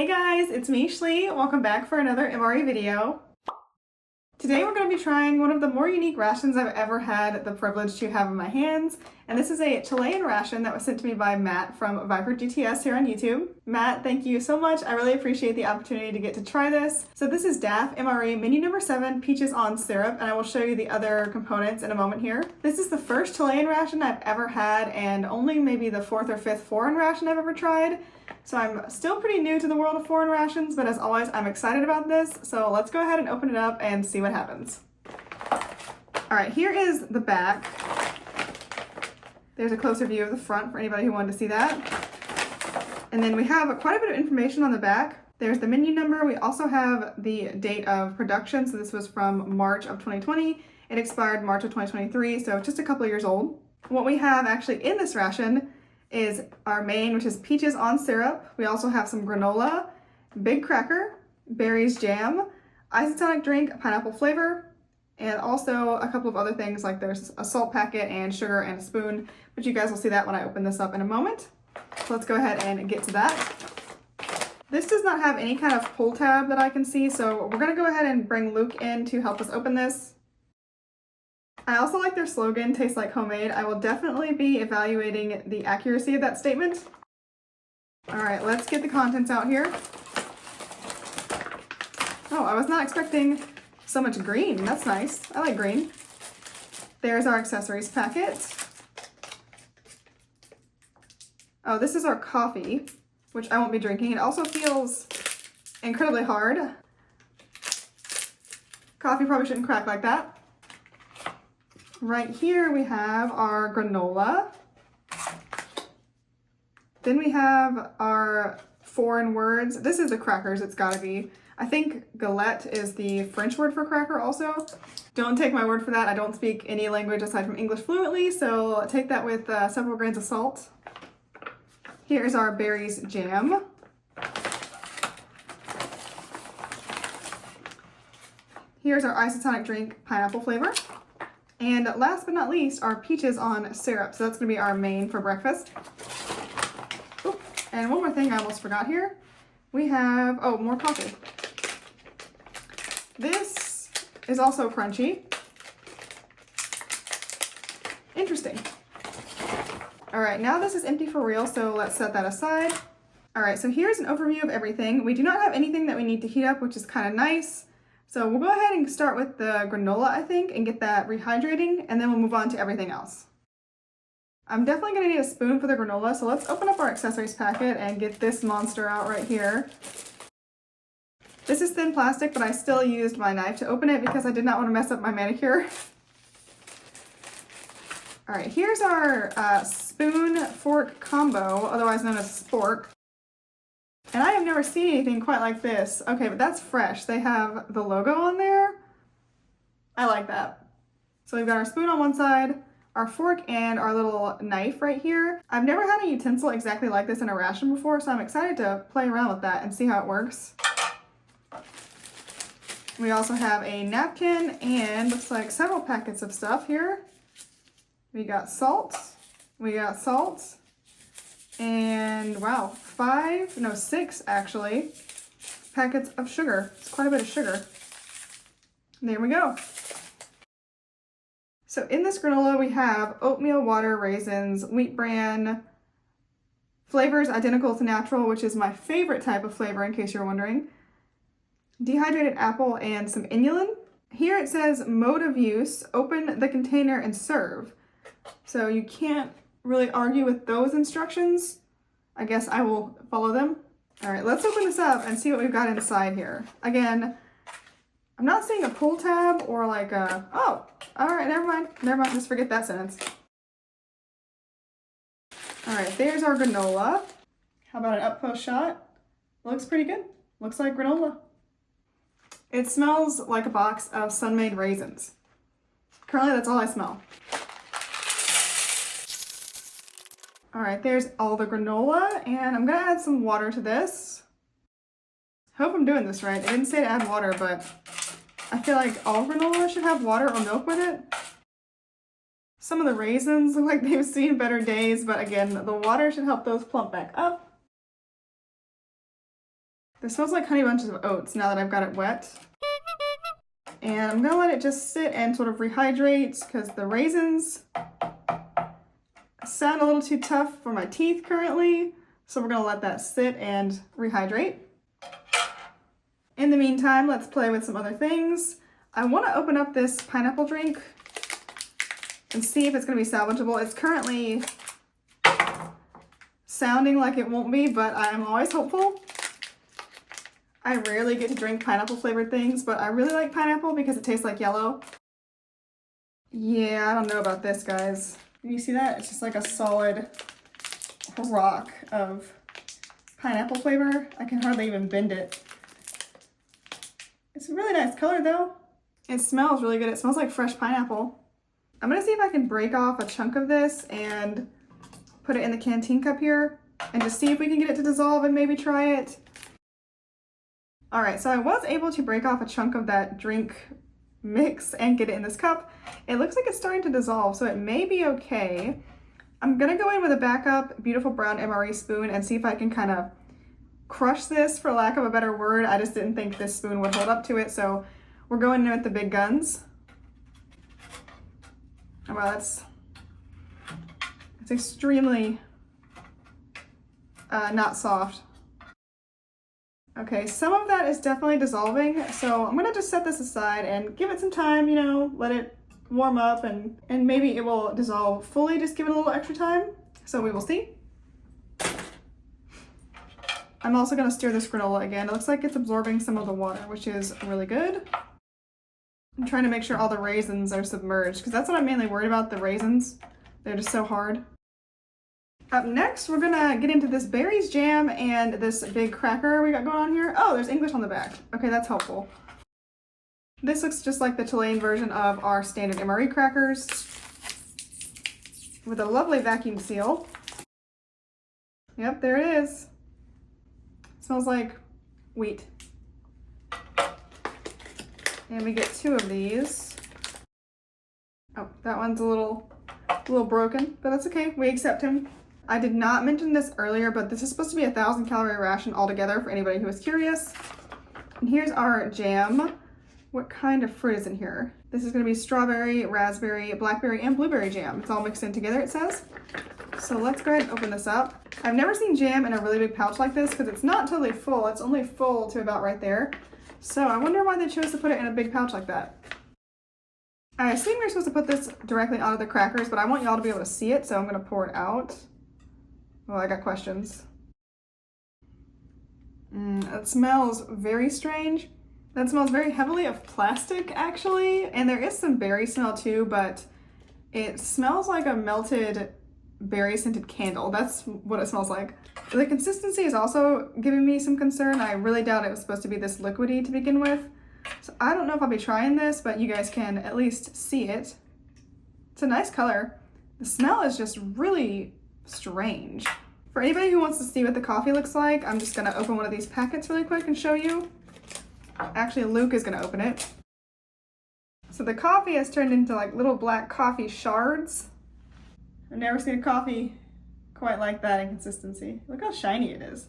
guys, it's me, Schlee. Welcome back for another MRE video. Today we're going to be trying one of the more unique rations I've ever had the privilege to have in my hands. And this is a Chilean ration that was sent to me by Matt from Viper GTS here on YouTube. Matt, thank you so much. I really appreciate the opportunity to get to try this. So this is DAFF MRE menu number 7, peaches on syrup, and I will show you the other components in a moment here. This is the first Chilean ration I've ever had and only maybe the 4th or 5th foreign ration I've ever tried. So I'm still pretty new to the world of foreign rations, but as always, I'm excited about this. So let's go ahead and open it up and see what happens. All right, here is the back. There's a closer view of the front for anybody who wanted to see that. And then we have quite a bit of information on the back. There's the menu number. We also have the date of production. So this was from March of 2020. It expired March of 2023, so just a couple of years old. What we have actually in this ration is our main, which is peaches on syrup. We also have some granola, big cracker, berries jam, isotonic drink, pineapple flavor, and also a couple of other things like there's a salt packet and sugar and a spoon, but you guys will see that when I open this up in a moment. So let's go ahead and get to that. This does not have any kind of pull tab that I can see, so we're gonna go ahead and bring Luke in to help us open this. I also like their slogan, tastes like homemade. I will definitely be evaluating the accuracy of that statement. All right, let's get the contents out here. Oh, I was not expecting so much green. That's nice. I like green. There's our accessories packet. Oh, this is our coffee, which I won't be drinking. It also feels incredibly hard. Coffee probably shouldn't crack like that. Right here we have our granola. Then we have our foreign words. This is the crackers, it's gotta be. I think galette is the French word for cracker also. Don't take my word for that. I don't speak any language aside from English fluently, so take that with several grains of salt. Here's our berries jam. Here's our isotonic drink, pineapple flavor. And last but not least, our peaches on syrup. So that's gonna be our main for breakfast. Ooh, and one more thing I almost forgot here. We have, oh, more coffee. This is also crunchy. Interesting. All right, now this is empty for real, so let's set that aside. All right, so here's an overview of everything. We do not have anything that we need to heat up, which is kind of nice. So we'll go ahead and start with the granola, I think, and get that rehydrating, and then we'll move on to everything else. I'm definitely gonna need a spoon for the granola, so let's open up our accessories packet and get this monster out right here. This is thin plastic, but I still used my knife to open it because I did not want to mess up my manicure. All right, here's our spoon fork combo, otherwise known as spork. And I have never seen anything quite like this. Okay, but that's fresh. They have the logo on there. I like that. So we've got our spoon on one side, our fork, and our little knife right here. I've never had a utensil exactly like this in a ration before, so I'm excited to play around with that and see how it works. We also have a napkin and looks like several packets of stuff here. We got salt, and wow, 6 actually, packets of sugar. It's quite a bit of sugar. There we go. So in this granola we have oatmeal, water, raisins, wheat bran, flavors identical to natural, which is my favorite type of flavor in case you're wondering, dehydrated apple, and some inulin. Here it says mode of use, open the container and serve. So you can't really argue with those instructions. I guess I will follow them. All right, let's open this up and see what we've got inside here. Again, I'm not seeing a pull tab or like a, oh, all right, never mind, just forget that sentence. All right, there's our granola. How about an up close shot? Looks pretty good, looks like granola. It smells like a box of sun-made raisins. Currently, that's all I smell. All right, there's all the granola, and I'm gonna add some water to this. Hope I'm doing this right. It didn't say to add water, but I feel like all granola should have water or milk with it. Some of the raisins look like they've seen better days, but again, the water should help those plump back up. This smells like Honey Bunches of Oats now that I've got it wet. And I'm gonna let it just sit and sort of rehydrate because the raisins sound a little too tough for my teeth currently. So we're gonna let that sit and rehydrate. In the meantime, let's play with some other things. I wanna open up this pineapple drink and see if it's gonna be salvageable. It's currently sounding like it won't be, but I'm always hopeful. I rarely get to drink pineapple flavored things, but I really like pineapple because it tastes like yellow. Yeah, I don't know about this, guys. Can you see that? It's just like a solid rock of pineapple flavor. I can hardly even bend it. It's a really nice color though. It smells really good. It smells like fresh pineapple. I'm gonna see if I can break off a chunk of this and put it in the canteen cup here and just see if we can get it to dissolve and maybe try it. All right, so I was able to break off a chunk of that drink mix and get it in this cup. It looks like it's starting to dissolve, so it may be okay. I'm gonna go in with a backup beautiful brown MRE spoon and see if I can kind of crush this, for lack of a better word. I just didn't think this spoon would hold up to it, so we're going in with the big guns. Oh, wow, it's extremely not soft. Okay, some of that is definitely dissolving, so I'm gonna just set this aside and give it some time, you know, let it warm up and maybe it will dissolve fully. Just give it a little extra time, so we will see. I'm also gonna stir this granola again. It looks like it's absorbing some of the water, which is really good. I'm trying to make sure all the raisins are submerged, because that's what I'm mainly worried about, the raisins. They're just so hard. Up next, we're gonna get into this berries jam and this big cracker we got going on here. Oh, there's English on the back. Okay, that's helpful. This looks just like the Chilean version of our standard MRE crackers with a lovely vacuum seal. Yep, there it is. It smells like wheat. And we get 2 of these. Oh, that one's a little broken, but that's okay. We accept him. I did not mention this earlier, but this is supposed to be a 1,000-calorie ration altogether for anybody who is curious. And here's our jam. What kind of fruit is in here? This is going to be strawberry, raspberry, blackberry, and blueberry jam. It's all mixed in together, it says. So let's go ahead and open this up. I've never seen jam in a really big pouch like this because it's not totally full. It's only full to about right there. So I wonder why they chose to put it in a big pouch like that. I assume you're supposed to put this directly onto the crackers, but I want y'all to be able to see it, so I'm going to pour it out. Well, I got questions. It smells very strange. That smells very heavily of plastic, actually. And there is some berry smell too, but it smells like a melted berry scented candle. That's what it smells like. The consistency is also giving me some concern. I really doubt it was supposed to be this liquidy to begin with. So I don't know if I'll be trying this, but you guys can at least see it. It's a nice color. The smell is just really strange. For anybody who wants to see what the coffee looks like, I'm just gonna open one of these packets really quick and show you. Actually, Luke is gonna open it. So the coffee has turned into like little black coffee shards. I've never seen a coffee quite like that in consistency. Look how shiny it is.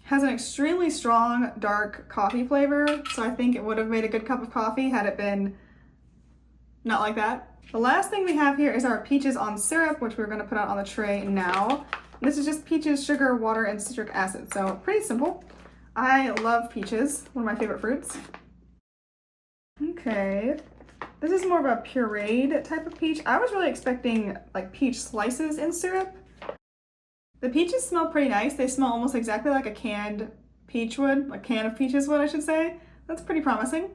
Has an extremely strong dark coffee flavor, so I think it would have made a good cup of coffee had it been not like that. The last thing we have here is our peaches on syrup, which we're going to put out on the tray now. This is just peaches, sugar, water, and citric acid, so pretty simple. I love peaches, one of my favorite fruits. Okay, this is more of a pureed type of peach. I was really expecting like peach slices in syrup. The peaches smell pretty nice. They smell almost exactly like a canned peach would, a can of peaches would, I should say. That's pretty promising.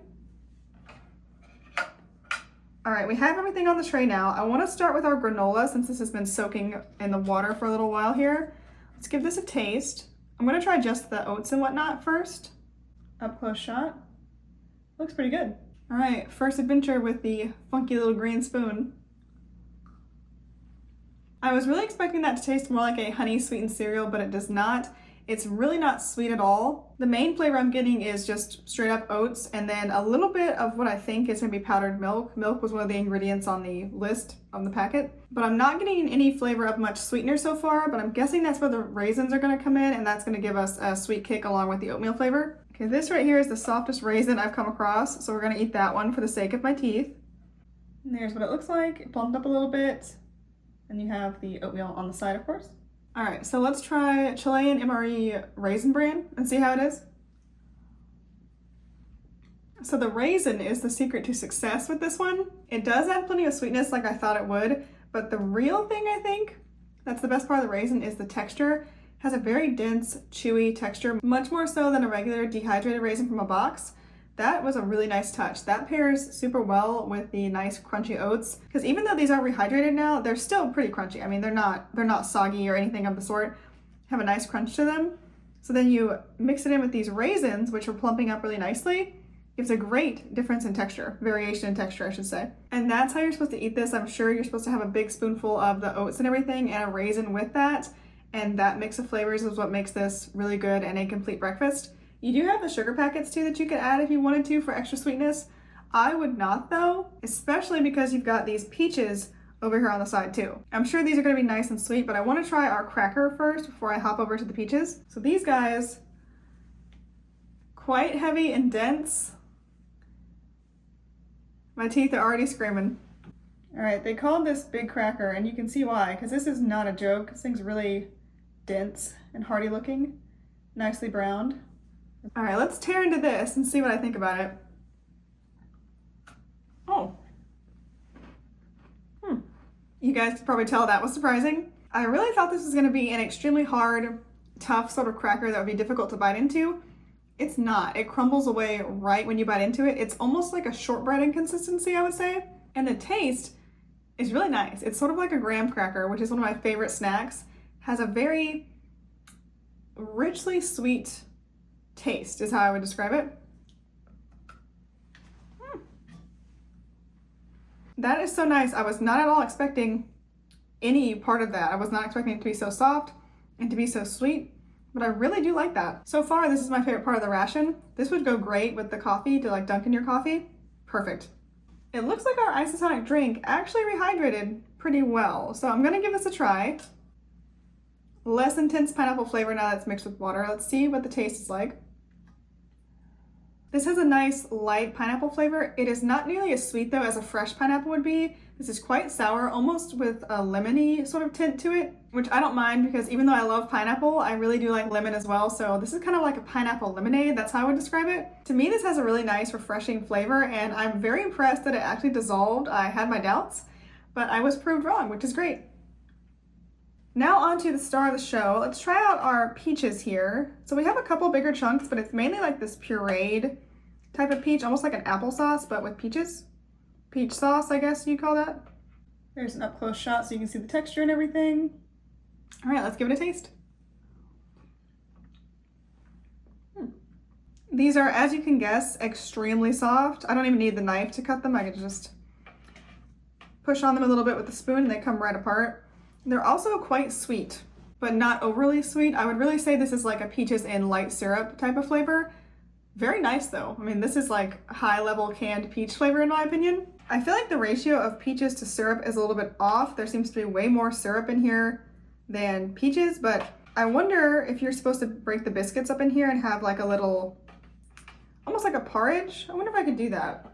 All right, we have everything on the tray now. I want to start with our granola since this has been soaking in the water for a little while here. Let's give this a taste. I'm going to try just the oats and whatnot first. Up close shot. Looks pretty good. All right, first adventure with the funky little green spoon. I was really expecting that to taste more like a honey sweetened cereal, but it does not. It's really not sweet at all. The main flavor I'm getting is just straight up oats and then a little bit of what I think is gonna be powdered milk. Milk was one of the ingredients on the list on the packet. But I'm not getting any flavor of much sweetener so far, but I'm guessing that's where the raisins are gonna come in, and that's gonna give us a sweet kick along with the oatmeal flavor. Okay, this right here is the softest raisin I've come across, so we're gonna eat that one for the sake of my teeth. And there's what it looks like. It plumped up a little bit. And you have the oatmeal on the side, of course. All right, so let's try Chilean MRE Raisin Bran and see how it is. So the raisin is the secret to success with this one. It does add plenty of sweetness like I thought it would, but the real thing I think that's the best part of the raisin is the texture. It has a very dense, chewy texture, much more so than a regular dehydrated raisin from a box. That was a really nice touch. That pairs super well with the nice crunchy oats, because even though these are rehydrated now, they're still pretty crunchy. I mean, they're not soggy or anything of the sort. Have a nice crunch to them. So then you mix it in with these raisins, which are plumping up really nicely. Gives a great difference in texture, variation in texture, I should say. And that's how you're supposed to eat this. I'm sure you're supposed to have a big spoonful of the oats and everything and a raisin with that. And that mix of flavors is what makes this really good and a complete breakfast. You do have the sugar packets too that you could add if you wanted to for extra sweetness. I would not though, especially because you've got these peaches over here on the side too. I'm sure these are gonna be nice and sweet, but I wanna try our cracker first before I hop over to the peaches. So these guys, quite heavy and dense. My teeth are already screaming. All right, they called this big cracker and you can see why, because this is not a joke. This thing's really dense and hearty looking, nicely browned. All right, let's tear into this and see what I think about it. Oh. You guys could probably tell that was surprising. I really thought this was gonna be an extremely hard, tough sort of cracker that would be difficult to bite into. It's not. It crumbles away right when you bite into it. It's almost like a shortbread in consistency, I would say. And the taste is really nice. It's sort of like a graham cracker, which is one of my favorite snacks. Has a very richly sweet taste is how I would describe it. That is so nice. I was not at all expecting any part of that. I was not expecting it to be so soft and to be so sweet, but I really do like that. So far, this is my favorite part of the ration. This would go great with the coffee to like dunk in your coffee. Perfect. It looks like our isotonic drink actually rehydrated pretty well. So I'm gonna give this a try. Less intense pineapple flavor now that it's mixed with water. Let's see what the taste is like. This has a nice light pineapple flavor. It is not nearly as sweet though as a fresh pineapple would be. This is quite sour, almost with a lemony sort of tint to it, which I don't mind because even though I love pineapple, I really do like lemon as well. So this is kind of like a pineapple lemonade. That's how I would describe it. To me, this has a really nice, refreshing flavor, and I'm very impressed that it actually dissolved. I had my doubts, but I was proved wrong, which is great. Now on to the star of the show. Let's try out our peaches here. So we have a couple bigger chunks, but it's mainly like this pureed type of peach, almost like an applesauce, but with peaches. Peach sauce, I guess you call that. There's an up close shot so you can see the texture and everything. All right, let's give it a taste. These are, as you can guess, extremely soft. I don't even need the knife to cut them. I can just push on them a little bit with the spoon and they come right apart. They're also quite sweet, but not overly sweet. I would really say this is like a peaches in light syrup type of flavor. Very nice though. I mean, this is like high level canned peach flavor in my opinion. I feel like the ratio of peaches to syrup is a little bit off. There seems to be way more syrup in here than peaches, but I wonder if you're supposed to break the biscuits up in here and have like a little, almost like a porridge. I wonder if I could do that.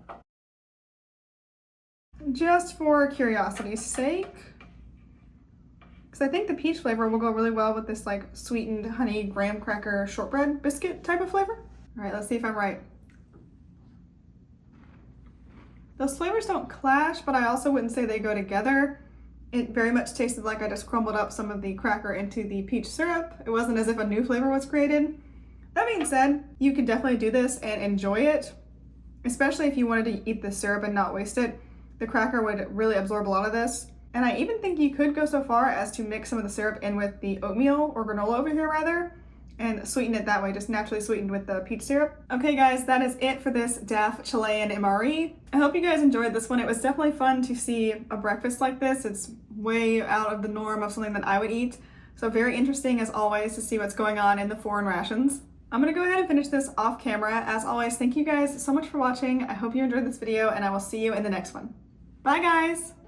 Just for curiosity's sake. Because I think the peach flavor will go really well with this like sweetened honey graham cracker shortbread biscuit type of flavor. All right, let's see if I'm right. Those flavors don't clash, but I also wouldn't say they go together. It very much tasted like I just crumbled up some of the cracker into the peach syrup. It wasn't as if a new flavor was created. That being said, you could definitely do this and enjoy it, especially if you wanted to eat the syrup and not waste it. The cracker would really absorb a lot of this. And I even think you could go so far as to mix some of the syrup in with the oatmeal or granola over here rather, and sweeten it that way, just naturally sweetened with the peach syrup. Okay guys, that is it for this DAFF Chilean MRE. I hope you guys enjoyed this one. It was definitely fun to see a breakfast like this. It's way out of the norm of something that I would eat. So very interesting as always to see what's going on in the foreign rations. I'm gonna go ahead and finish this off camera. As always, thank you guys so much for watching. I hope you enjoyed this video and I will see you in the next one. Bye guys!